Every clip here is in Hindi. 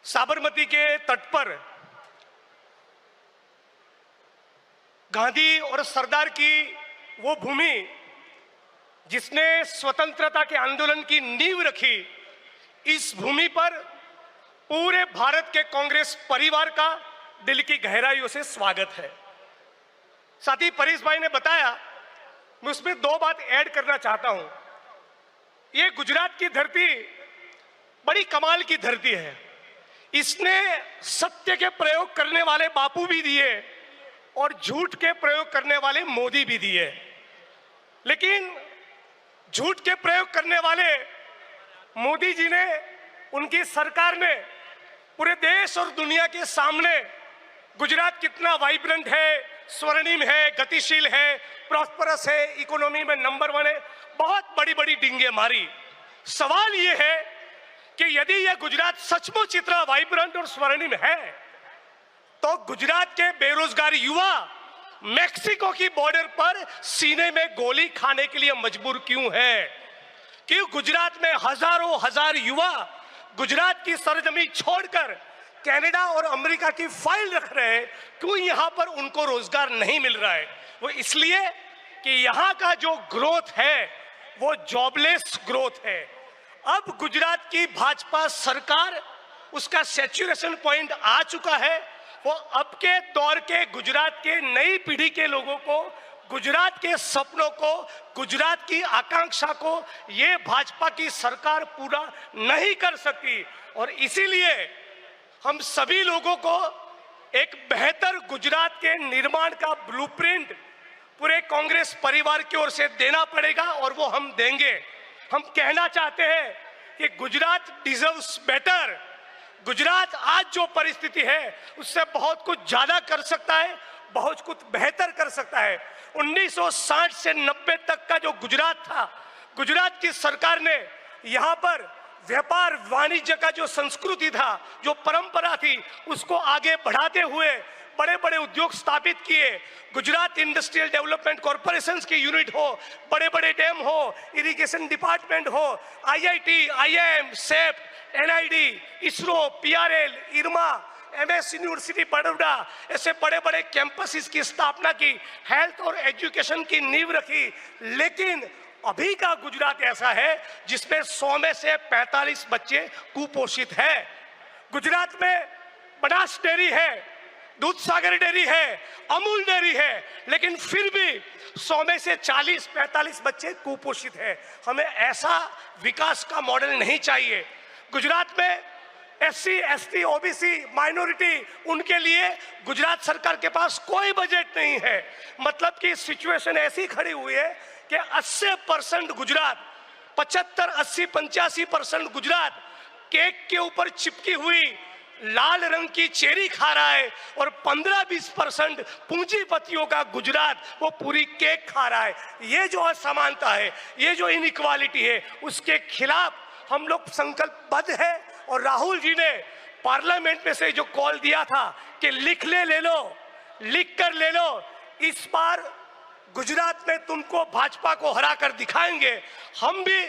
साबरमती के तट पर गांधी और सरदार की वो भूमि जिसने स्वतंत्रता के आंदोलन की नींव रखी, इस भूमि पर पूरे भारत के कांग्रेस परिवार का दिल की गहराइयों से स्वागत है। साथ ही परेश भाई ने बताया, मैं उसमें दो बात ऐड करना चाहता हूं। ये गुजरात की धरती बड़ी कमाल की धरती है। इसने सत्य के प्रयोग करने वाले बापू भी दिए और झूठ के प्रयोग करने वाले मोदी भी दिए, लेकिन झूठ के प्रयोग करने वाले मोदी जी ने, उनकी सरकार ने पूरे देश और दुनिया के सामने गुजरात कितना वाइब्रेंट है, स्वर्णिम है, गतिशील है, प्रॉस्परस है, इकोनॉमी में नंबर 1 है, बहुत बड़ी बड़ी डिंगे मारी। सवाल यह है कि यदि यह गुजरात सचमुच इतना वाइब्रेंट और स्वर्णिम है, तो गुजरात के बेरोजगार युवा मेक्सिको की बॉर्डर पर सीने में गोली खाने के लिए मजबूर क्यों है? कि गुजरात में हजारों हजार युवा गुजरात की सरजमीन छोड़कर कनाडा और अमेरिका की फाइल रख रहे हैं, क्यों यहां पर उनको रोजगार नहीं मिल रहा है? वो इसलिए कि यहां का जो ग्रोथ है वो जॉबलेस ग्रोथ है। अब गुजरात की भाजपा सरकार, उसका सैचुरेशन पॉइंट आ चुका है। वो अब के दौर के गुजरात के नई पीढ़ी के लोगों को, गुजरात के सपनों को, गुजरात की आकांक्षा को ये भाजपा की सरकार पूरा नहीं कर सकी। और इसीलिए हम सभी लोगों को एक बेहतर गुजरात के निर्माण का ब्लूप्रिंट पूरे कांग्रेस परिवार की ओर से देना पड़ेगा, और वो हम देंगे। हम कहना चाहते हैं कि गुजरात डिजर्व्स बेटर। गुजरात आज जो परिस्थिति है उससे बहुत कुछ ज्यादा कर सकता है, बहुत कुछ बेहतर कर सकता है। 1960 से 90 तक का जो गुजरात था, गुजरात की सरकार ने यहाँ पर व्यापार वाणिज्य का जो संस्कृति था, जो परंपरा थी, उसको आगे बढ़ाते हुए बड़े बड़े उद्योग स्थापित किए। गुजरात इंडस्ट्रियल डेवलपमेंट कॉर्पोरेशन की यूनिट हो, बड़े बड़े डैम हो, इरिगेशन डिपार्टमेंट हो, IIT, IIM, सेप्ट, NID, ISRO, PRL, इरमा, MS यूनिवर्सिटी बड़ौदा, ऐसे बड़े बड़े कैंपसेस की स्थापना की, हेल्थ और एजुकेशन की नींव रखी। लेकिन अभी का गुजरात ऐसा है जिसमें 100 में से 45 बच्चे कुपोषित हैं। गुजरात में बनास डेयरी है, दूध सागर डेयरी है, अमूल डेयरी है, लेकिन फिर भी 100 में से 40-45 बच्चे कुपोषित हैं। हमें ऐसा विकास का मॉडल नहीं चाहिए। गुजरात में SC, ST, OBC माइनॉरिटी, उनके लिए गुजरात सरकार के पास कोई बजट नहीं है। मतलब कि सिचुएशन ऐसी खड़ी हुई है कि 80% गुजरात, 75, 80, 85% गुजरात केक के ऊपर चिपकी हुई लाल रंग की चेरी खा रहा है, और 15-20% पूंजीपतियों का गुजरात वो पूरी केक खा रहा है। ये जो असमानता है, ये जो इनइक्वालिटी है, उसके खिलाफ हम लोग संकल्पबद्ध है। और राहुल जी ने पार्लियामेंट में से जो कॉल दिया था कि लिख ले लो, लिख कर ले लो, इस बार गुजरात में तुमको भाजपा को हरा कर दिखाएंगे। हम भी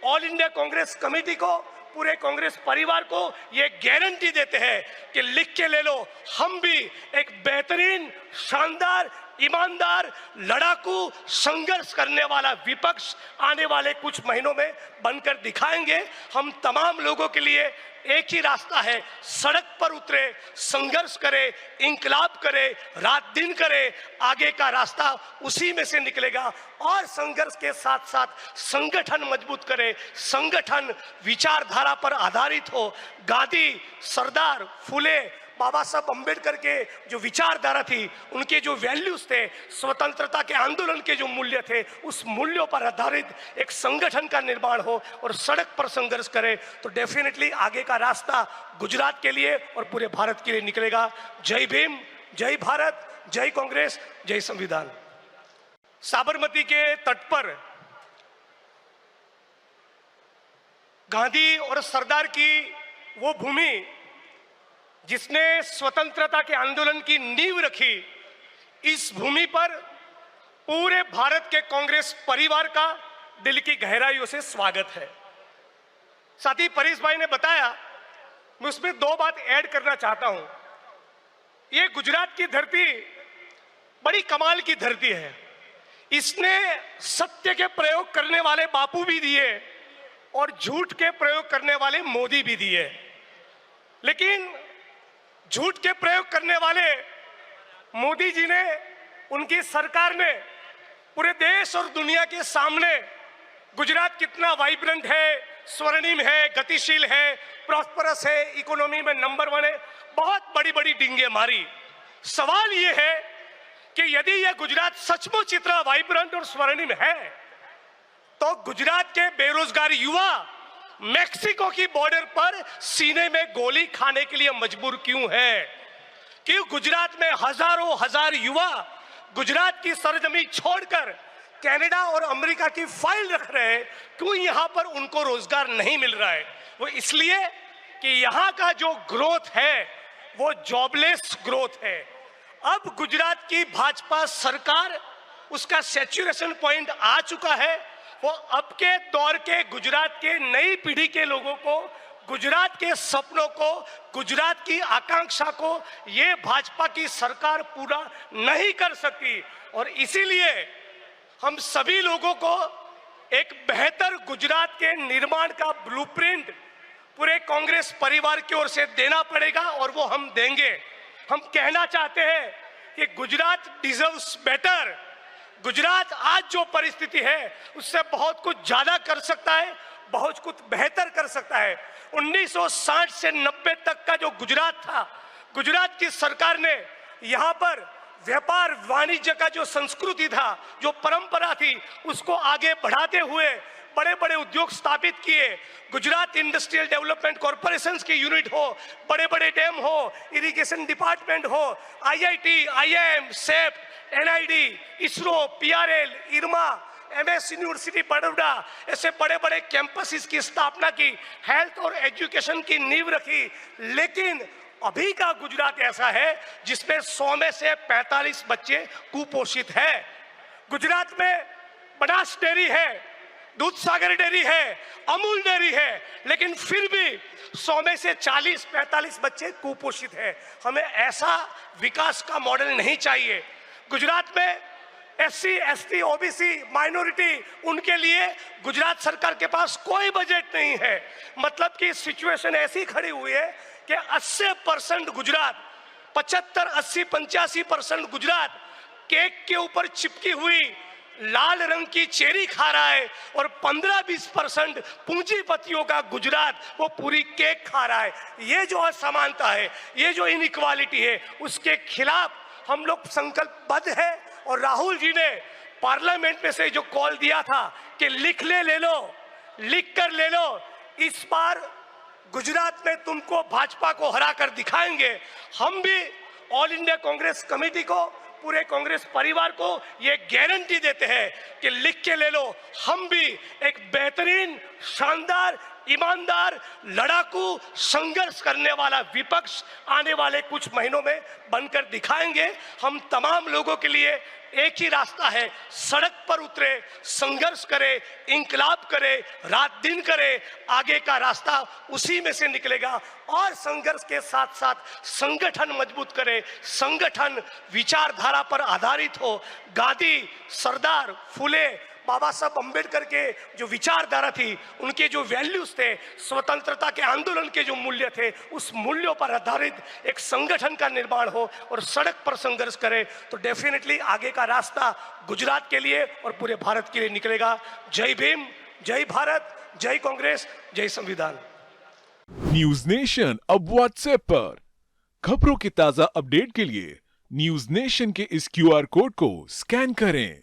ऑल इंडिया कांग्रेस कमेटी को, पूरे कांग्रेस परिवार को ये गारंटी देते हैं कि लिख के ले लो, हम भी एक बेहतरीन, शानदार, ईमानदार, लड़ाकू, संघर्ष करने वाला विपक्ष आने वाले कुछ महीनों में बनकर दिखाएंगे। हम तमाम लोगों के लिए एक ही रास्ता है, सड़क पर उतरे, संघर्ष करे, इंकलाब करे, रात दिन करे, आगे का रास्ता उसी में से निकलेगा। और संघर्ष के साथ साथ संगठन मजबूत करे, संगठन विचारधारा पर आधारित हो। गांधी, सरदार, फुले, बाबा साहब अम्बेडकर के जो विचारधारा थी, उनके जो वैल्यूज थे, स्वतंत्रता के आंदोलन के जो मूल्य थे, उस मूल्यों पर आधारित एक संगठन का निर्माण हो और सड़क पर संघर्ष करे, तो डेफिनेटली आगे का रास्ता गुजरात के लिए और पूरे भारत के लिए निकलेगा। जय भीम, जय भारत, जय कांग्रेस, जय संविधान। साबरमती के तट पर गांधी और सरदार की वो भूमि जिसने स्वतंत्रता के आंदोलन की नींव रखी, इस भूमि पर पूरे भारत के कांग्रेस परिवार का दिल की गहराइयों से स्वागत है। साथ ही परेश भाई ने बताया, मैं उसमें दो बात ऐड करना चाहता हूं। ये गुजरात की धरती बड़ी कमाल की धरती है। इसने सत्य के प्रयोग करने वाले बापू भी दिए और झूठ के प्रयोग करने वाले मोदी भी दिए, लेकिन झूठ के प्रयोग करने वाले मोदी जी ने, उनकी सरकार ने पूरे देश और दुनिया के सामने गुजरात कितना वाइब्रेंट है, स्वर्णिम है, गतिशील है, प्रॉस्परस है, इकोनॉमी में नंबर 1 है, बहुत बड़ी बड़ी डींगे मारी। सवाल यह है कि यदि यह गुजरात सचमुच इतना वाइब्रेंट और स्वर्णिम है तो गुजरात के बेरोजगार युवा मैक्सिको की बॉर्डर पर सीने में गोली खाने के लिए मजबूर क्यों है? क्यों गुजरात में हजारों हजार युवा गुजरात की सरजमी छोड़कर कनाडा और अमेरिका की फाइल रख रहे हैं? क्यों यहां पर उनको रोजगार नहीं मिल रहा है? वो इसलिए कि यहां का जो ग्रोथ है वो जॉबलेस ग्रोथ है। अब गुजरात की भाजपा सरकार, उसका सैचुरेशन पॉइंट आ चुका है। वो अब के दौर के गुजरात के नई पीढ़ी के लोगों को, गुजरात के सपनों को, गुजरात की आकांक्षा को ये भाजपा की सरकार पूरा नहीं कर सकी। और इसीलिए हम सभी लोगों को एक बेहतर गुजरात के निर्माण का ब्लूप्रिंट पूरे कांग्रेस परिवार की ओर से देना पड़ेगा और वो हम देंगे। हम कहना चाहते हैं कि गुजरात डिजर्व्स बेटर। गुजरात आज जो परिस्थिति है उससे बहुत कुछ ज्यादा कर सकता है, बहुत कुछ बेहतर कर सकता है। 1960 से 90 तक का जो गुजरात था, गुजरात की सरकार ने यहाँ पर व्यापार वाणिज्य का जो संस्कृति था, जो परंपरा थी, उसको आगे बढ़ाते हुए बड़े बड़े उद्योग स्थापित किए। गुजरात इंडस्ट्रियल डेवलपमेंट कॉर्पोरेशंस की यूनिट हो, बड़े बड़े डैम हो, इरिगेशन डिपार्टमेंट हो, आईआईटी, आईआईएम, सेप, एनआईडी, इसरो, पीआरएल, इरमा, एमएस यूनिवर्सिटी बड़ौदा, ऐसे बड़े बड़े कैंपसेस की स्थापना की, हेल्थ और एजुकेशन की नींव रखी। लेकिन अभी का गुजरात ऐसा है जिसमें 100 में से 45 बच्चे कुपोषित हैं। गुजरात में बनास डेयरी है, दूध सागर डेयरी है, अमूल डेयरी है, लेकिन फिर भी 100 में से 40-45 बच्चे कुपोषित हैं। हमें ऐसा विकास का मॉडल नहीं चाहिए। गुजरात में एससी, एसटी, ओबीसी, माइनॉरिटी, उनके लिए गुजरात सरकार के पास कोई बजट नहीं है। मतलब कि सिचुएशन ऐसी खड़ी हुई है कि 80% गुजरात, 75, 80, 85% गुजरात केक के ऊपर चिपकी हुई लाल रंग की चेरी खा रहा है और 15-20% पूंजीपतियों का गुजरात वो पूरी केक खा रहा है। ये जो असमानता है, ये जो इनइक्वालिटी है, उसके खिलाफ हम लोग संकल्पबद्ध है। और राहुल जी ने पार्लियामेंट में से जो कॉल दिया था कि लिख ले लो, लिख कर ले लो, इस बार गुजरात में तुमको भाजपा को हरा कर दिखाएंगे। हम भी ऑल इंडिया कांग्रेस कमेटी को, पूरे कांग्रेस परिवार को ये गारंटी देते हैं कि लिख के ले लो, हम भी एक बेहतरीन, शानदार, ईमानदार, लड़ाकू, संघर्ष करने वाला विपक्ष आने वाले कुछ महीनों में बनकर दिखाएंगे। हम तमाम लोगों के लिए एक ही रास्ता है, सड़क पर उतरे, संघर्ष करे, इंकलाब करे, रात दिन करे, आगे का रास्ता उसी में से निकलेगा। और संघर्ष के साथ साथ संगठन मजबूत करे, संगठन विचारधारा पर आधारित हो। गांधी, सरदार, फुले, बाबा साहब अम्बेडकर के जो विचारधारा थी, उनके जो वैल्यूज थे, स्वतंत्रता के आंदोलन के जो मूल्य थे, उस मूल्यों पर आधारित एक संगठन का निर्माण हो और सड़क पर संघर्ष करे तो डेफिनेटली आगे का रास्ता गुजरात के लिए और पूरे भारत के लिए निकलेगा। जय भीम, जय भारत, जय कांग्रेस, जय संविधान। न्यूज नेशन अब व्हाट्सएप पर खबरों की ताजा अपडेट के लिए न्यूज नेशन के इस क्यूआर कोड को स्कैन करें